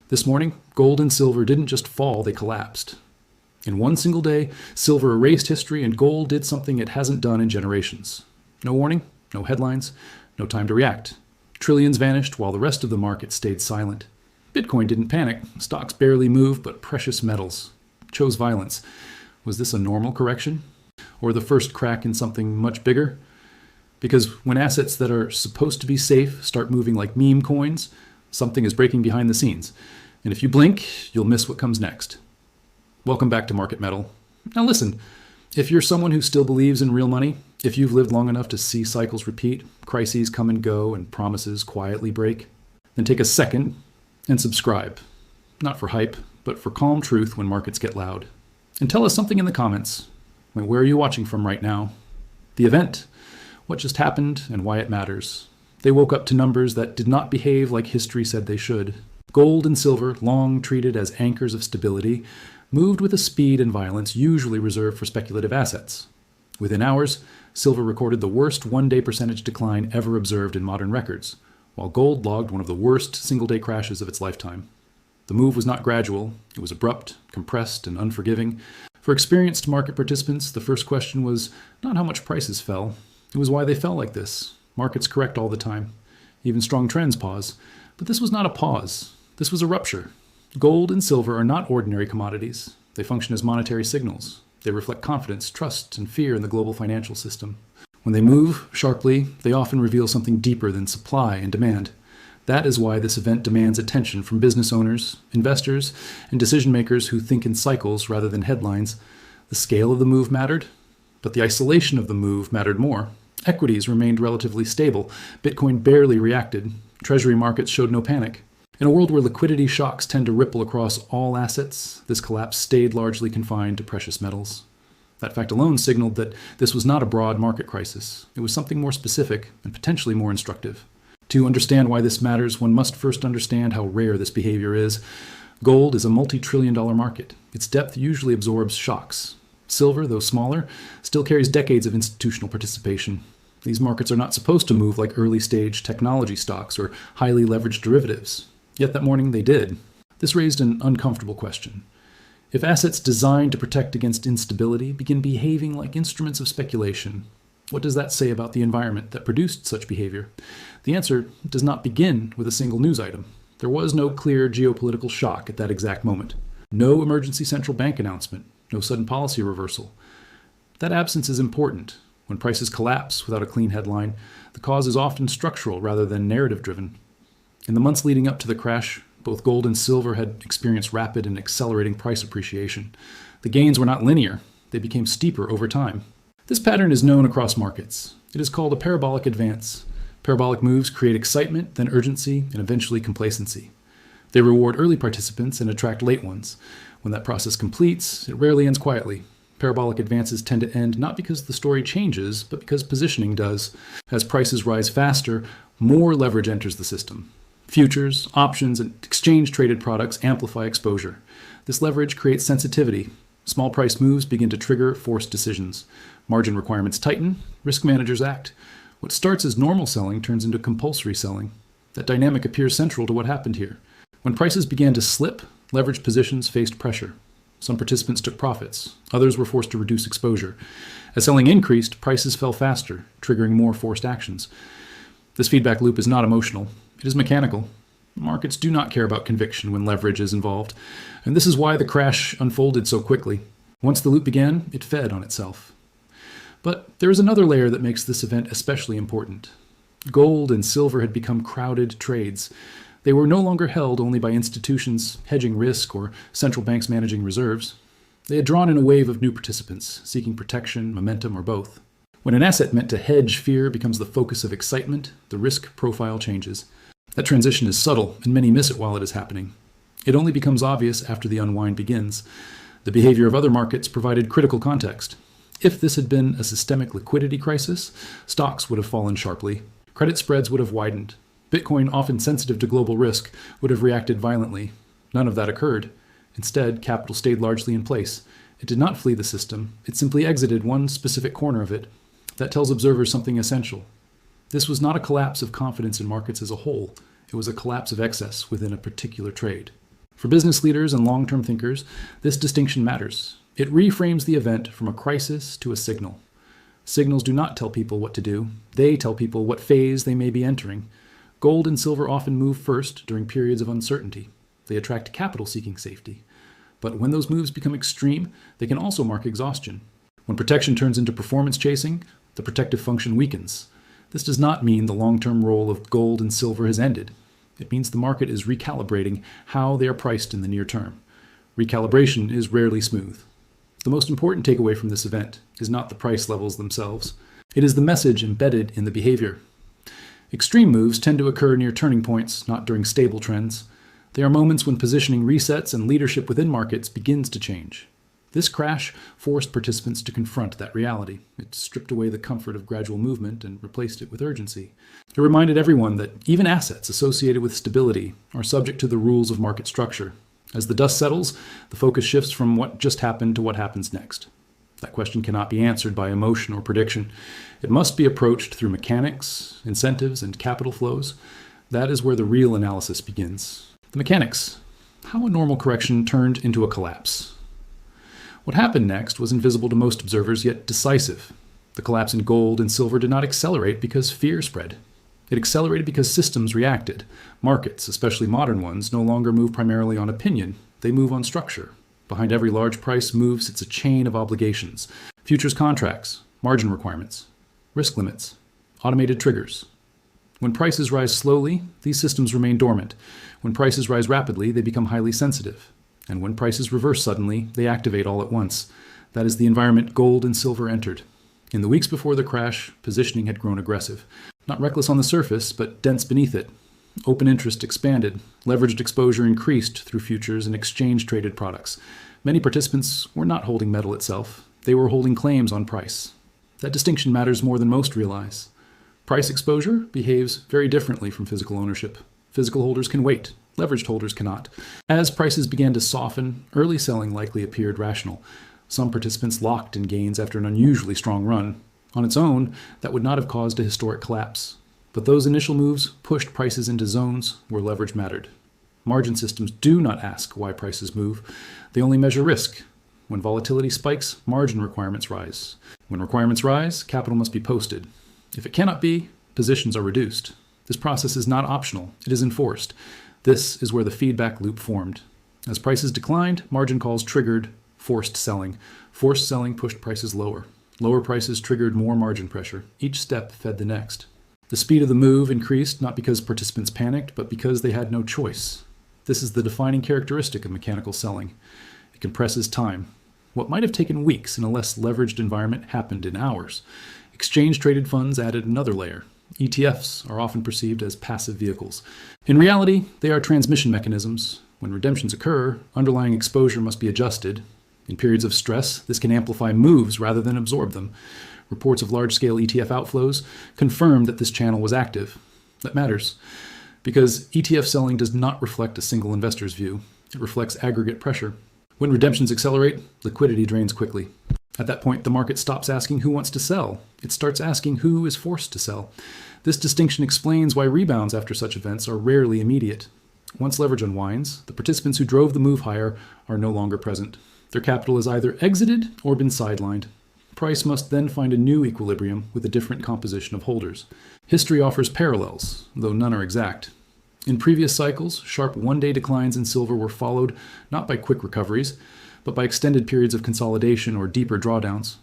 This morning, gold and silver didn't just fall, they collapsed. In one single day, silver erased history and gold did something it hasn't done in generations. No warning, no headlines, no time to react. Trillions vanished while the rest of the market stayed silent. Bitcoin didn't panic. Stocks barely moved, but precious metals chose violence. Was this a normal correction? Or the first crack in something much bigger? Because when assets that are supposed to be safe start moving like meme coins, something is breaking behind the scenes. And if you blink, you'll miss what comes next. Welcome back to MarketMetal. Now listen, if you're someone who still believes in real money, if you've lived long enough to see cycles repeat, crises come and go, and promises quietly break, then take a second and subscribe. Not for hype, but for calm truth when markets get loud. And tell us something in the comments. Where are you watching from right now? The event, what just happened, and why it matters. They woke up to numbers that did not behave like history said they should. Gold and silver, long treated as anchors of stability, moved with a speed and violence usually reserved for speculative assets. Within hours, silver recorded the worst one-day percentage decline ever observed in modern records, while gold logged one of the worst single-day crashes of its lifetime. The move was not gradual, it was abrupt, compressed, and unforgiving. For experienced market participants, the first question was not how much prices fell, it was why they fell like this. Markets correct all the time. Even strong trends pause. But this was not a pause. This was a rupture. Gold and silver are not ordinary commodities. They function as monetary signals. They reflect confidence, trust, and fear in the global financial system. When they move sharply, they often reveal something deeper than supply and demand. That is why this event demands attention from business owners, investors, and decision makers who think in cycles rather than headlines. The scale of the move mattered, but the isolation of the move mattered more. Equities remained relatively stable. Bitcoin barely reacted. Treasury markets showed no panic. In a world where liquidity shocks tend to ripple across all assets, this collapse stayed largely confined to precious metals. That fact alone signaled that this was not a broad market crisis. It was something more specific and potentially more instructive. To understand why this matters, one must first understand how rare this behavior is. Gold is a multi-trillion-dollar market. Its depth usually absorbs shocks. Silver, though smaller, still carries decades of institutional participation. These markets are not supposed to move like early-stage technology stocks or highly leveraged derivatives. Yet that morning they did. This raised an uncomfortable question. If assets designed to protect against instability begin behaving like instruments of speculation, what does that say about the environment that produced such behavior? The answer does not begin with a single news item. There was no clear geopolitical shock at that exact moment. No emergency central bank announcement. No sudden policy reversal. That absence is important. When prices collapse without a clean headline, the cause is often structural rather than narrative-driven. In the months leading up to the crash, both gold and silver had experienced rapid and accelerating price appreciation. The gains were not linear. They became steeper over time. This pattern is known across markets. It is called a parabolic advance. Parabolic moves create excitement, then urgency, and eventually complacency. They reward early participants and attract late ones. When that process completes, it rarely ends quietly. Parabolic advances tend to end not because the story changes, but because positioning does. As prices rise faster, more leverage enters the system. Futures, options, and exchange-traded products amplify exposure. This leverage creates sensitivity. Small price moves begin to trigger forced decisions. Margin requirements tighten, risk managers act. What starts as normal selling turns into compulsory selling. That dynamic appears central to what happened here. When prices began to slip, leveraged positions faced pressure. Some participants took profits. Others were forced to reduce exposure. As selling increased, prices fell faster, triggering more forced actions. This feedback loop is not emotional. It is mechanical. Markets do not care about conviction when leverage is involved, and this is why the crash unfolded so quickly. Once the loop began, it fed on itself. But there is another layer that makes this event especially important. Gold and silver had become crowded trades. They were no longer held only by institutions hedging risk or central banks managing reserves. They had drawn in a wave of new participants, seeking protection, momentum, or both. When an asset meant to hedge fear becomes the focus of excitement, the risk profile changes. That transition is subtle, and many miss it while it is happening. It only becomes obvious after the unwind begins. The behavior of other markets provided critical context. If this had been a systemic liquidity crisis, stocks would have fallen sharply. Credit spreads would have widened. Bitcoin, often sensitive to global risk, would have reacted violently. None of that occurred. Instead, capital stayed largely in place. It did not flee the system. It simply exited one specific corner of it. That tells observers something essential. This was not a collapse of confidence in markets as a whole. It was a collapse of excess within a particular trade. For business leaders and long-term thinkers, this distinction matters. It reframes the event from a crisis to a signal. Signals do not tell people what to do. They tell people what phase they may be entering. Gold and silver often move first during periods of uncertainty. They attract capital seeking safety. But when those moves become extreme, they can also mark exhaustion. When protection turns into performance chasing, the protective function weakens. This does not mean the long-term role of gold and silver has ended. It means the market is recalibrating how they are priced in the near term. Recalibration is rarely smooth. The most important takeaway from this event is not the price levels themselves. It is the message embedded in the behavior. Extreme moves tend to occur near turning points, not during stable trends. They are moments when positioning resets and leadership within markets begins to change. This crash forced participants to confront that reality. It stripped away the comfort of gradual movement and replaced it with urgency. It reminded everyone that even assets associated with stability are subject to the rules of market structure. As the dust settles, the focus shifts from what just happened to what happens next. That question cannot be answered by emotion or prediction. It must be approached through mechanics, incentives, and capital flows. That is where the real analysis begins. The mechanics. How a normal correction turned into a collapse. What happened next was invisible to most observers, yet decisive. The collapse in gold and silver did not accelerate because fear spread. It accelerated because systems reacted. Markets, especially modern ones, no longer move primarily on opinion. They move on structure. Behind every large price move sits a chain of obligations. Futures contracts, margin requirements, risk limits, automated triggers. When prices rise slowly, these systems remain dormant. When prices rise rapidly, they become highly sensitive. And when prices reverse suddenly, they activate all at once. That is the environment gold and silver entered. In the weeks before the crash, positioning had grown aggressive. Not reckless on the surface, but dense beneath it. Open interest expanded. Leveraged exposure increased through futures and exchange-traded products. Many participants were not holding metal itself. They were holding claims on price. That distinction matters more than most realize. Price exposure behaves very differently from physical ownership. Physical holders can wait. Leveraged holders cannot. As prices began to soften, early selling likely appeared rational. Some participants locked in gains after an unusually strong run. On its own, that would not have caused a historic collapse. But those initial moves pushed prices into zones where leverage mattered. Margin systems do not ask why prices move. They only measure risk. When volatility spikes, margin requirements rise. When requirements rise, capital must be posted. If it cannot be, positions are reduced. This process is not optional. It is enforced. This is where the feedback loop formed. As prices declined, margin calls triggered forced selling. Forced selling pushed prices lower. Lower prices triggered more margin pressure. Each step fed the next. The speed of the move increased not because participants panicked, but because they had no choice. This is the defining characteristic of mechanical selling. It compresses time. What might have taken weeks in a less leveraged environment happened in hours. Exchange-traded funds added another layer. ETFs are often perceived as passive vehicles. In reality, they are transmission mechanisms. When redemptions occur, underlying exposure must be adjusted. In periods of stress, this can amplify moves rather than absorb them. Reports of large-scale ETF outflows confirmed that this channel was active. That matters, because ETF selling does not reflect a single investor's view. It reflects aggregate pressure. When redemptions accelerate, liquidity drains quickly. At that point, the market stops asking who wants to sell. It starts asking who is forced to sell. This distinction explains why rebounds after such events are rarely immediate. Once leverage unwinds, the participants who drove the move higher are no longer present. Their capital has either exited or been sidelined. Price must then find a new equilibrium with a different composition of holders. History offers parallels, though none are exact. In previous cycles, sharp one-day declines in silver were followed not by quick recoveries, but by extended periods of consolidation or deeper drawdowns.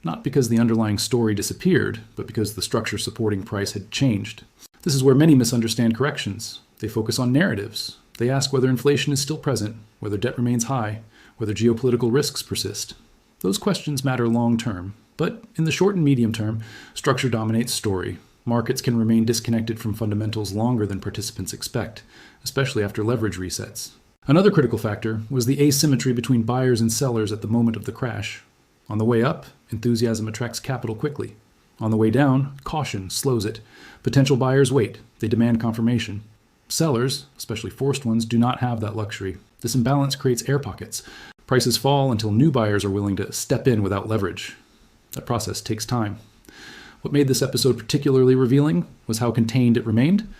Not because the underlying story disappeared, but because the structure supporting price had changed. This is where many misunderstand corrections. They focus on narratives. They ask whether inflation is still present, whether debt remains high, whether geopolitical risks persist. Those questions matter long-term, but in the short and medium term, structure dominates story. Markets can remain disconnected from fundamentals longer than participants expect, especially after leverage resets. Another critical factor was the asymmetry between buyers and sellers at the moment of the crash. On the way up, enthusiasm attracts capital quickly. On the way down, caution slows it. Potential buyers wait. They demand confirmation. Sellers, especially forced ones, do not have that luxury. This imbalance creates air pockets. Prices fall until new buyers are willing to step in without leverage. That process takes time. What made this episode particularly revealing was how contained it remained.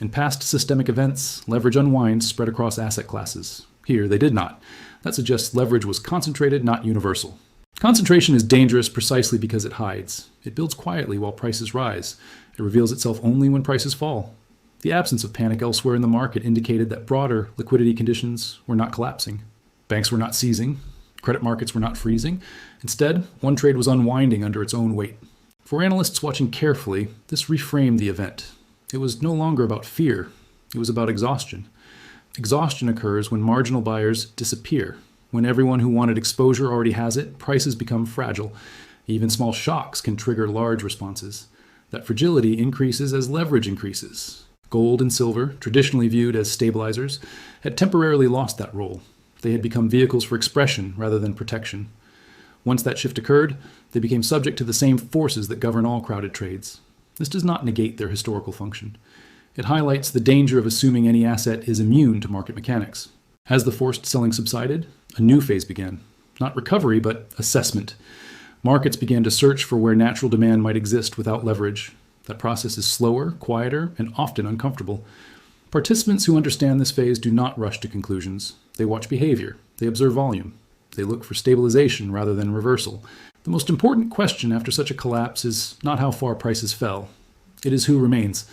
In past systemic events, leverage unwinds spread across asset classes. Here, they did not. That suggests leverage was concentrated, not universal. Concentration is dangerous precisely because it hides. It builds quietly while prices rise. It reveals itself only when prices fall. The absence of panic elsewhere in the market indicated that broader liquidity conditions were not collapsing. Banks were not seizing. Credit markets were not freezing. Instead, one trade was unwinding under its own weight. For analysts watching carefully, this reframed the event. It was no longer about fear. It was about exhaustion. Exhaustion occurs when marginal buyers disappear. When everyone who wanted exposure already has it, prices become fragile. Even small shocks can trigger large responses. That fragility increases as leverage increases. Gold and silver, traditionally viewed as stabilizers, had temporarily lost that role. They had become vehicles for expression rather than protection. Once that shift occurred, they became subject to the same forces that govern all crowded trades. This does not negate their historical function. It highlights the danger of assuming any asset is immune to market mechanics. As the forced selling subsided, a new phase began. Not recovery, but assessment. Markets began to search for where natural demand might exist without leverage. That process is slower, quieter, and often uncomfortable. Participants who understand this phase do not rush to conclusions. They watch behavior. They observe volume. They look for stabilization rather than reversal. The most important question after such a collapse is not how far prices fell. It is who remains.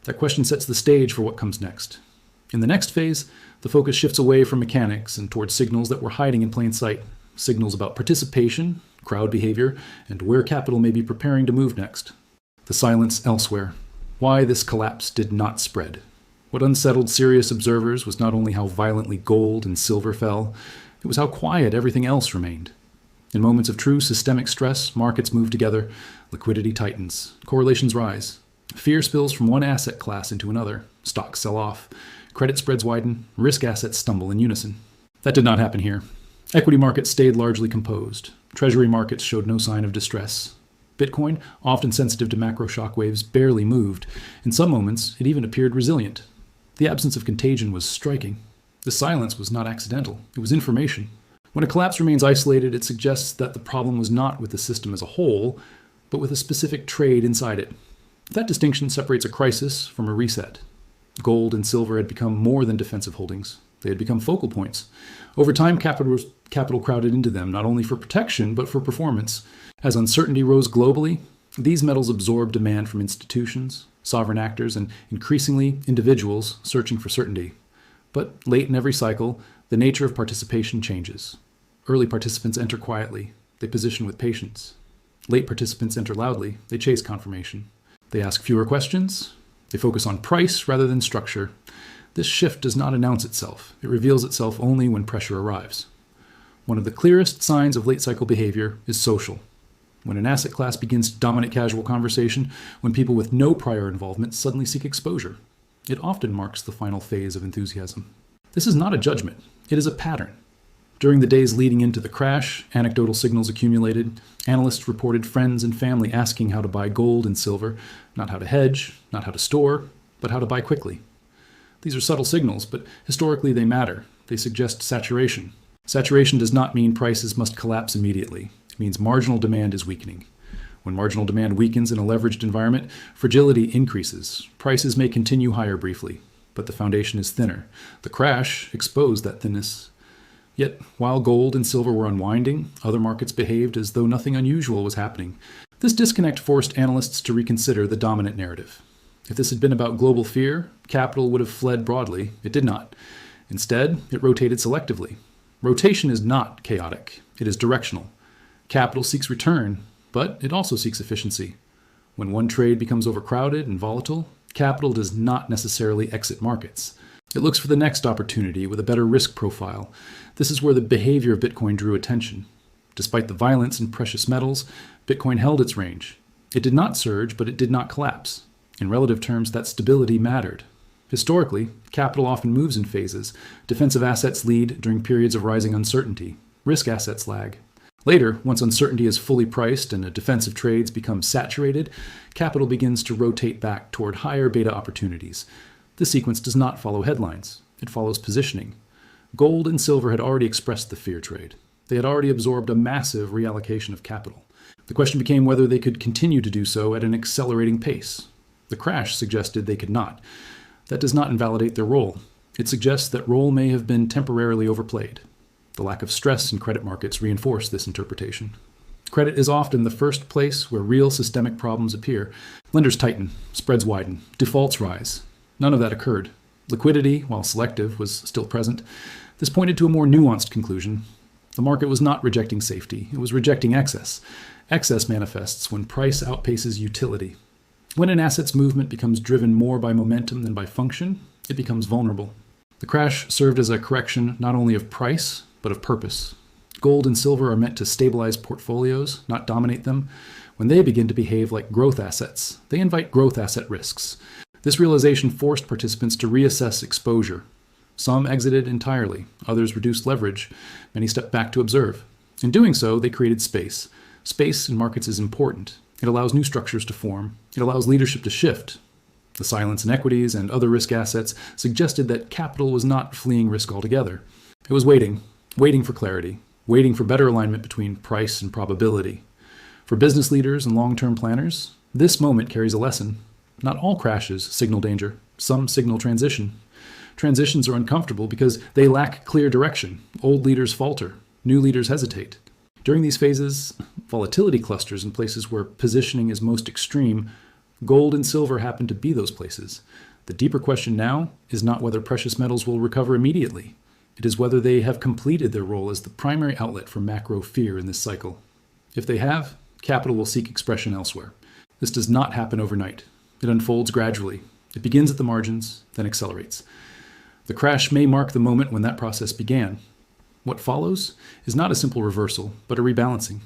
That question sets the stage for what comes next. In the next phase, the focus shifts away from mechanics and towards signals that were hiding in plain sight. Signals about participation, crowd behavior, and where capital may be preparing to move next. The silence elsewhere. Why this collapse did not spread. What unsettled serious observers was not only how violently gold and silver fell, it was how quiet everything else remained. In moments of true systemic stress, markets move together, liquidity tightens, correlations rise. Fear spills from one asset class into another, stocks sell off, credit spreads widen, risk assets stumble in unison. That did not happen here. Equity markets stayed largely composed. Treasury markets showed no sign of distress. Bitcoin, often sensitive to macro shockwaves, barely moved. In some moments, it even appeared resilient. The absence of contagion was striking. The silence was not accidental. It was information. When a collapse remains isolated, it suggests that the problem was not with the system as a whole, but with a specific trade inside it. That distinction separates a crisis from a reset. Gold and silver had become more than defensive holdings. They had become focal points. Over time, capital crowded into them, not only for protection, but for performance. As uncertainty rose globally, these metals absorbed demand from institutions, sovereign actors, and increasingly individuals searching for certainty. But late in every cycle, the nature of participation changes. Early participants enter quietly. They position with patience. Late participants enter loudly. They chase confirmation. They ask fewer questions. They focus on price rather than structure. This shift does not announce itself. It reveals itself only when pressure arrives. One of the clearest signs of late cycle behavior is social. When an asset class begins to dominate casual conversation, when people with no prior involvement suddenly seek exposure, it often marks the final phase of enthusiasm. This is not a judgment. It is a pattern. During the days leading into the crash, anecdotal signals accumulated. Analysts reported friends and family asking how to buy gold and silver, not how to hedge, not how to store, but how to buy quickly. These are subtle signals, but historically they matter. They suggest saturation. Saturation does not mean prices must collapse immediately. It means marginal demand is weakening. When marginal demand weakens in a leveraged environment, fragility increases. Prices may continue higher briefly, but the foundation is thinner. The crash exposed that thinness. Yet, while gold and silver were unwinding, other markets behaved as though nothing unusual was happening. This disconnect forced analysts to reconsider the dominant narrative. If this had been about global fear, capital would have fled broadly. It did not. Instead, it rotated selectively. Rotation is not chaotic. It is directional. Capital seeks return, but it also seeks efficiency. When one trade becomes overcrowded and volatile, capital does not necessarily exit markets. It looks for the next opportunity with a better risk profile. This is where the behavior of Bitcoin drew attention. Despite the violence in precious metals, Bitcoin held its range. It did not surge, but it did not collapse. In relative terms, that stability mattered. Historically, capital often moves in phases. Defensive assets lead during periods of rising uncertainty. Risk assets lag. Later, once uncertainty is fully priced and defensive trades become saturated, capital begins to rotate back toward higher beta opportunities. This sequence does not follow headlines. It follows positioning. Gold and silver had already expressed the fear trade. They had already absorbed a massive reallocation of capital. The question became whether they could continue to do so at an accelerating pace. The crash suggested they could not. That does not invalidate their role. It suggests that role may have been temporarily overplayed. The lack of stress in credit markets reinforce this interpretation. Credit is often the first place where real systemic problems appear. Lenders tighten, spreads widen, defaults rise. None of that occurred. Liquidity, while selective, was still present. This pointed to a more nuanced conclusion. The market was not rejecting safety, it was rejecting excess. Excess manifests when price outpaces utility. When an asset's movement becomes driven more by momentum than by function, it becomes vulnerable. The crash served as a correction not only of price, but of purpose. Gold and silver are meant to stabilize portfolios, not dominate them. When they begin to behave like growth assets, they invite growth asset risks. This realization forced participants to reassess exposure. Some exited entirely, others reduced leverage, many stepped back to observe. In doing so, they created space. Space in markets is important. It allows new structures to form. It allows leadership to shift. The silence in equities and other risk assets suggested that capital was not fleeing risk altogether. It was waiting for clarity, waiting for better alignment between price and probability. For business leaders and long-term planners, this moment carries a lesson. Not all crashes signal danger. Some signal transition. Transitions are uncomfortable because they lack clear direction. Old leaders falter. New leaders hesitate. During these phases, volatility clusters in places where positioning is most extreme. Gold and silver happen to be those places. The deeper question now is not whether precious metals will recover immediately. It is whether they have completed their role as the primary outlet for macro fear in this cycle. If they have, capital will seek expression elsewhere. This does not happen overnight. It unfolds gradually. It begins at the margins, then accelerates. The crash may mark the moment when that process began. What follows is not a simple reversal, but a rebalancing.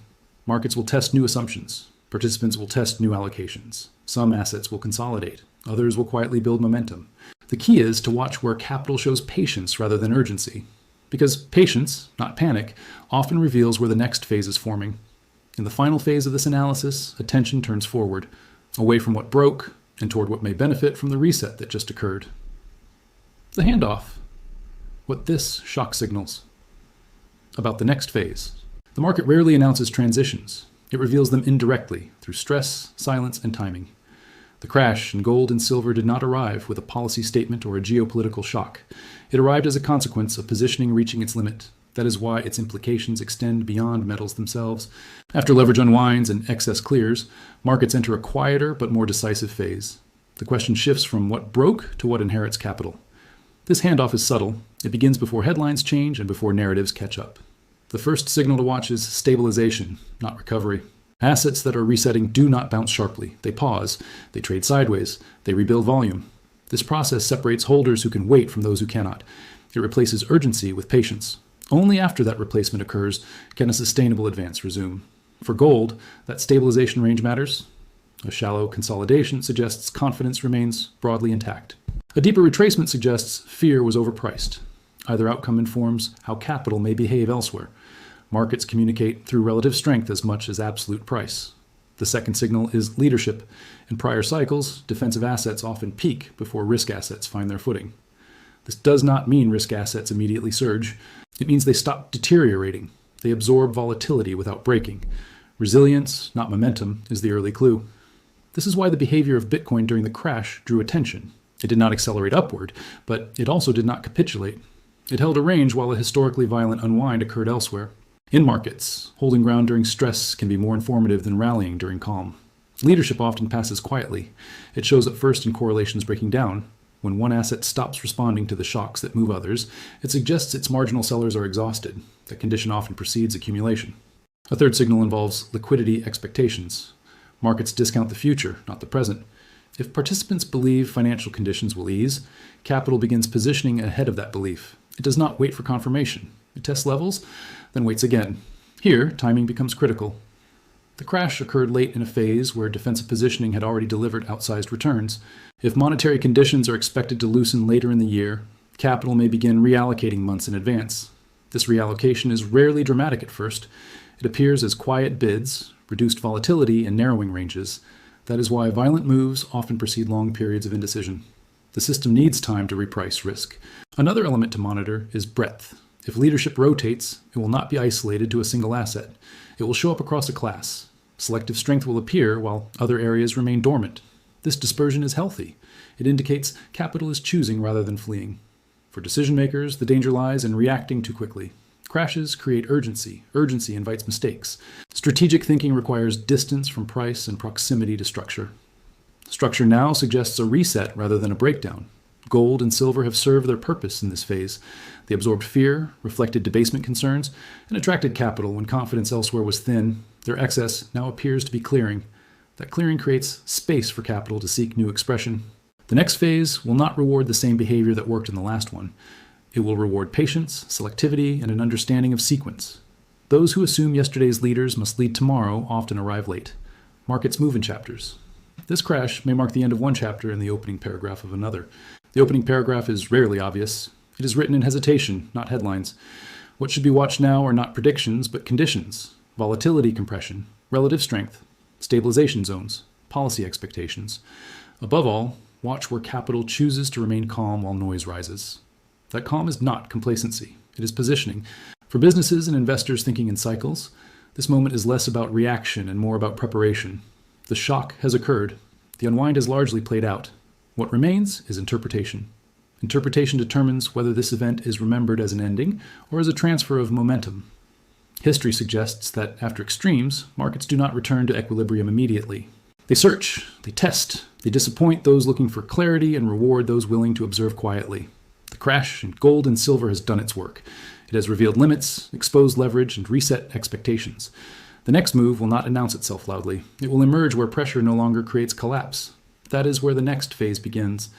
Markets will test new assumptions. Participants will test new allocations. Some assets will consolidate. Others will quietly build momentum. The key is to watch where capital shows patience rather than urgency. Because patience, not panic, often reveals where the next phase is forming. In the final phase of this analysis, attention turns forward, away from what broke and toward what may benefit from the reset that just occurred. The handoff. What this shock signals. About the next phase. The market rarely announces transitions. It reveals them indirectly through stress, silence, and timing. The crash in gold and silver did not arrive with a policy statement or a geopolitical shock. It arrived as a consequence of positioning reaching its limit. That is why its implications extend beyond metals themselves. After leverage unwinds and excess clears, markets enter a quieter but more decisive phase. The question shifts from what broke to what inherits capital. This handoff is subtle. It begins before headlines change and before narratives catch up. The first signal to watch is stabilization, not recovery. Assets that are resetting do not bounce sharply. They pause, they trade sideways, they rebuild volume. This process separates holders who can wait from those who cannot. It replaces urgency with patience. Only after that replacement occurs can a sustainable advance resume. For gold, that stabilization range matters. A shallow consolidation suggests confidence remains broadly intact. A deeper retracement suggests fear was overpriced. Either outcome informs how capital may behave elsewhere. Markets communicate through relative strength as much as absolute price. The second signal is leadership. In prior cycles, defensive assets often peak before risk assets find their footing. This does not mean risk assets immediately surge. It means they stop deteriorating. They absorb volatility without breaking. Resilience, not momentum, is the early clue. This is why the behavior of Bitcoin during the crash drew attention. It did not accelerate upward, but it also did not capitulate. It held a range while a historically violent unwind occurred elsewhere. In markets, holding ground during stress can be more informative than rallying during calm. Leadership often passes quietly. It shows up first in correlations breaking down. When one asset stops responding to the shocks that move others, it suggests its marginal sellers are exhausted. That condition often precedes accumulation. A third signal involves liquidity expectations. Markets discount the future, not the present. If participants believe financial conditions will ease, capital begins positioning ahead of that belief. It does not wait for confirmation. It tests levels, then waits again. Here, timing becomes critical. The crash occurred late in a phase where defensive positioning had already delivered outsized returns. If monetary conditions are expected to loosen later in the year, capital may begin reallocating months in advance. This reallocation is rarely dramatic at first. It appears as quiet bids, reduced volatility, and narrowing ranges. That is why violent moves often precede long periods of indecision. The system needs time to reprice risk. Another element to monitor is breadth. If leadership rotates, it will not be isolated to a single asset. It will show up across a class. Selective strength will appear while other areas remain dormant. This dispersion is healthy. It indicates capital is choosing rather than fleeing. For decision makers, the danger lies in reacting too quickly. Crashes create urgency. Urgency invites mistakes. Strategic thinking requires distance from price and proximity to structure. Structure now suggests a reset rather than a breakdown. Gold and silver have served their purpose in this phase. They absorbed fear, reflected debasement concerns, and attracted capital when confidence elsewhere was thin. Their excess now appears to be clearing. That clearing creates space for capital to seek new expression. The next phase will not reward the same behavior that worked in the last one. It will reward patience, selectivity, and an understanding of sequence. Those who assume yesterday's leaders must lead tomorrow often arrive late. Markets move in chapters. This crash may mark the end of one chapter and the opening paragraph of another. The opening paragraph is rarely obvious. It is written in hesitation, not headlines. What should be watched now are not predictions, but conditions: volatility compression, relative strength, stabilization zones, policy expectations. Above all, watch where capital chooses to remain calm while noise rises. That calm is not complacency. It is positioning. For businesses and investors thinking in cycles, this moment is less about reaction and more about preparation. The shock has occurred. The unwind has largely played out. What remains is interpretation. Interpretation determines whether this event is remembered as an ending or as a transfer of momentum. History suggests that after extremes, markets do not return to equilibrium immediately. They search, they test, they disappoint those looking for clarity and reward those willing to observe quietly. The crash in gold and silver has done its work. It has revealed limits, exposed leverage, and reset expectations. The next move will not announce itself loudly. It will emerge where pressure no longer creates collapse. That is where the next phase begins.